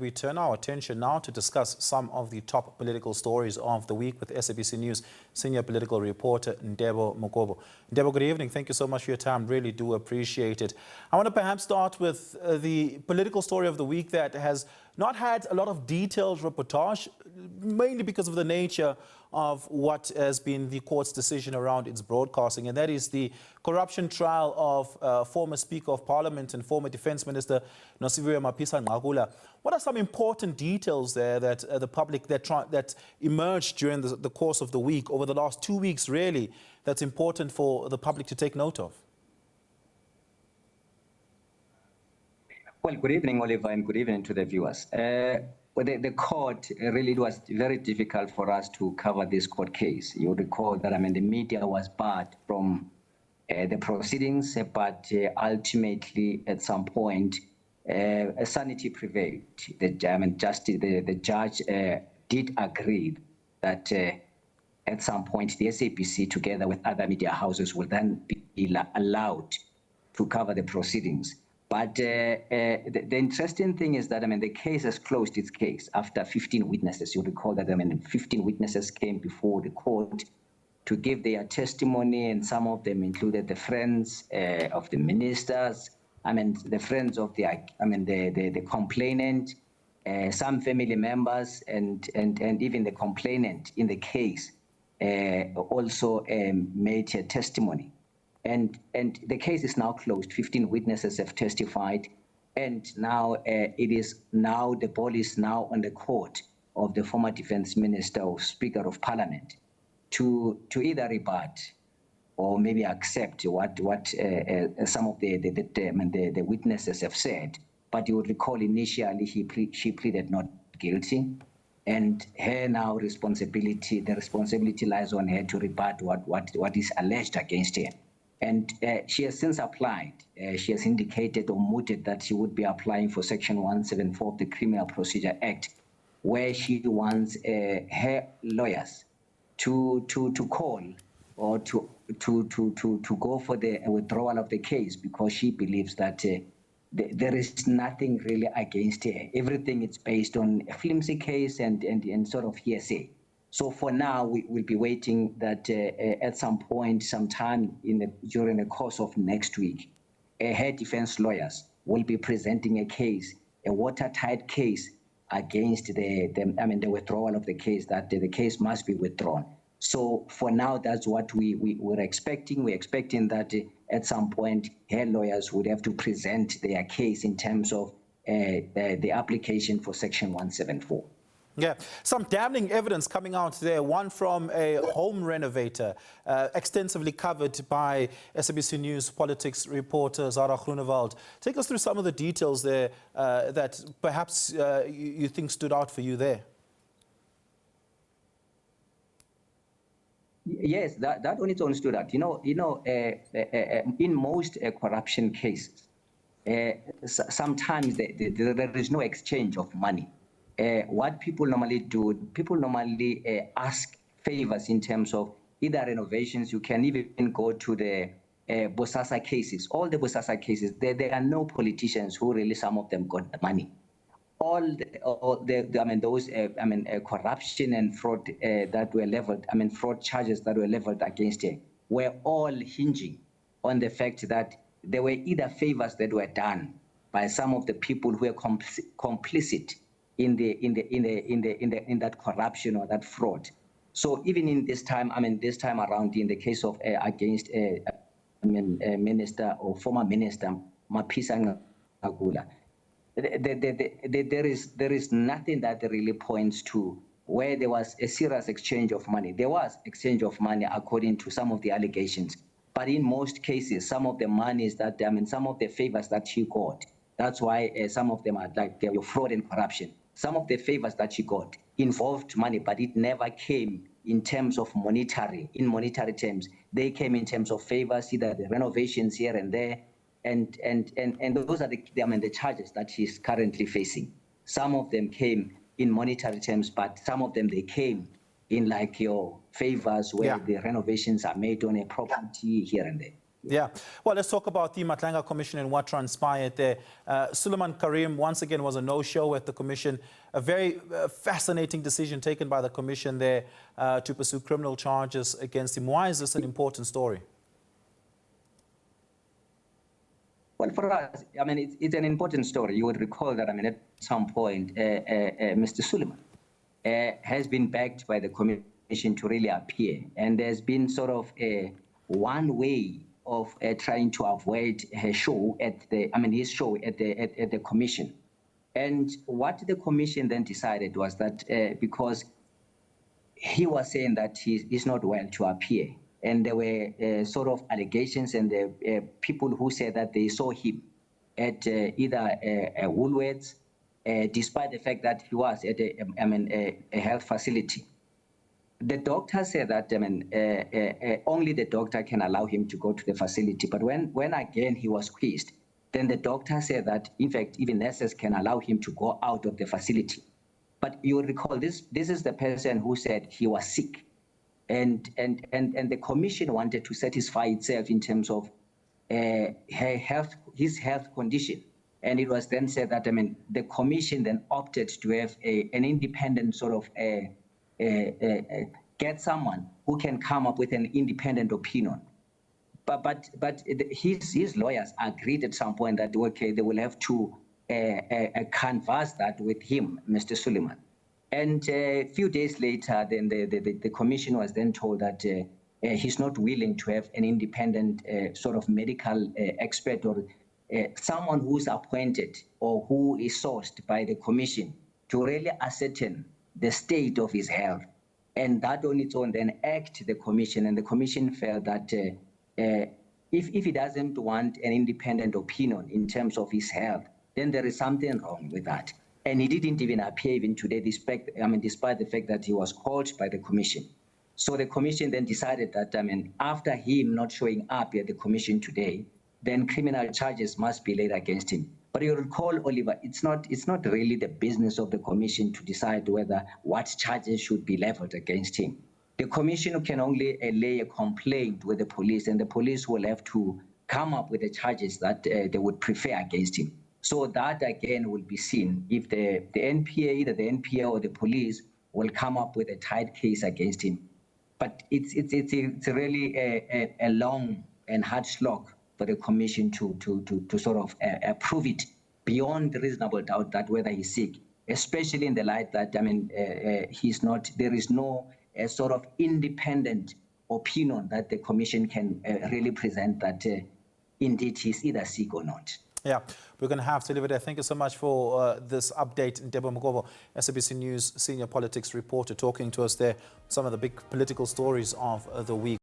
We turn our attention now to discuss some of the top political stories of the week with SABC News senior political reporter Ntebo Mokobo. Ntebo, good evening. Thank you so much for your time. Really do appreciate it. I want to perhaps start with the political story of the week that has not had a lot of detailed reportage, mainly because of the nature of what has been the court's decision around its broadcasting, and that is the corruption trial of former Speaker of Parliament and former Defence Minister Mapisa-Nqakula. What are some important details there that the public that emerged during the course of the week, over the last 2 weeks really, that's important for the public to take note of? Well, good evening, Oliver, and good evening to the viewers. The court really, it was very difficult for us to cover this court case. You recall that, the media was barred from the proceedings, but ultimately, at some point, sanity prevailed. The judge did agree that at some point, the SABC, together with other media houses, will then be allowed to cover the proceedings. But the interesting thing is that, the case has closed its case after 15 witnesses. You recall that, 15 witnesses came before the court to give their testimony, and some of them included the friends of the ministers, the friends of the complainant, some family members, and even the complainant in the case also made a testimony. And the case is now closed. 15 witnesses have testified, and now the ball is now on the court of the former Defence Minister or Speaker of Parliament to either rebut or maybe accept what some of the witnesses have said. But you would recall initially she pleaded not guilty, and the responsibility lies on her to rebut what is alleged against her. And she has since applied. She has indicated or mooted that she would be applying for Section 174 of the Criminal Procedure Act, where she wants her lawyers to call or to go for the withdrawal of the case, because she believes that there is nothing really against her. Everything is based on a flimsy case and sort of hearsay. So for now, we will be waiting that at some point, sometime during the course of next week, her defense lawyers will be presenting a case, a watertight case against the withdrawal of the case, that the case must be withdrawn. So for now, that's what we're expecting. We're expecting that at some point, her lawyers would have to present their case in terms of the application for Section 174. Yeah, some damning evidence coming out there. One from a home renovator, extensively covered by SABC News politics reporter Zara Groenewald. Take us through some of the details there that perhaps you think stood out for you there. Yes, that on its own stood out. In most corruption cases, sometimes there is no exchange of money. What people normally do, ask favors in terms of either renovations. You can even go to the Bosasa cases. All the Bosasa cases, there are no politicians who really, some of them got the money. Those corruption and fraud that were leveled, fraud charges that were leveled against her were all hinging on the fact that there were either favors that were done by some of the people who were complicit in that corruption or that fraud. So even in this time, this time around, in the case of against minister or former minister Mapisa-Nqakula, there is nothing that really points to where there was a serious exchange of money. There was exchange of money according to some of the allegations, but in most cases, some of the monies that some of the favors that she got. That's why some of them are like fraud and corruption. Some of the favors that she got involved money, but it never came in terms of monetary terms. They came in terms of favors, either the renovations here and there, and those are the charges that she's currently facing. Some of them came in monetary terms, but some of them they came in like your favors where the renovations are made on a property here and there. Yeah. Well, let's talk about the Madlanga Commission and what transpired there. Suleiman Karim, once again, was a no-show at the Commission. A very fascinating decision taken by the Commission there to pursue criminal charges against him. Why is this an important story? Well, for us, I mean, it's an important story. You would recall that, I mean, at some point, Mr. Suleiman has been backed by the Commission to really appear. And there's been sort of one way of trying to avoid his show at the Commission. And what the Commission then decided was that because he was saying that he's not well to appear, and there were sort of allegations, and people who said that they saw him at either Woolworths, despite the fact that he was at a health facility. The doctor said that only the doctor can allow him to go to the facility. But when again he was quizzed, then the doctor said that, in fact, even nurses can allow him to go out of the facility. But you will recall this is the person who said he was sick. And the Commission wanted to satisfy itself in terms of his health condition. And it was then said that, the Commission then opted to have an independent sort of get someone who can come up with an independent opinion. But his lawyers agreed at some point that, okay, they will have to canvass that with him, Mr. Suleiman. And a few days later, then the Commission was then told that he's not willing to have an independent sort of medical expert or someone who's appointed or who is sourced by the Commission to really ascertain the state of his health. And that on its own then act the Commission, and the Commission felt that if he doesn't want an independent opinion in terms of his health, then there is something wrong with that. And he didn't even appear even today, despite the fact that he was called by the Commission. So the Commission then decided that, after him not showing up at the Commission today, then criminal charges must be laid against him. But you recall, Oliver, it's not really the business of the Commission to decide what charges should be leveled against him. The Commission can only lay a complaint with the police, and the police will have to come up with the charges that they would prefer against him. So that again will be seen if the NPA, either the NPA or the police, will come up with a tight case against him. But it's really a long and hard slog for the Commission to sort of prove it beyond reasonable doubt that whether he's sick, especially in the light that he's not. There is no sort of independent opinion that the Commission can really present that indeed he's either sick or not. Yeah, we're going to have to leave it there. Thank you so much for this update. Ntebo Mokobo, SABC News senior politics reporter, talking to us there. Some of the big political stories of the week.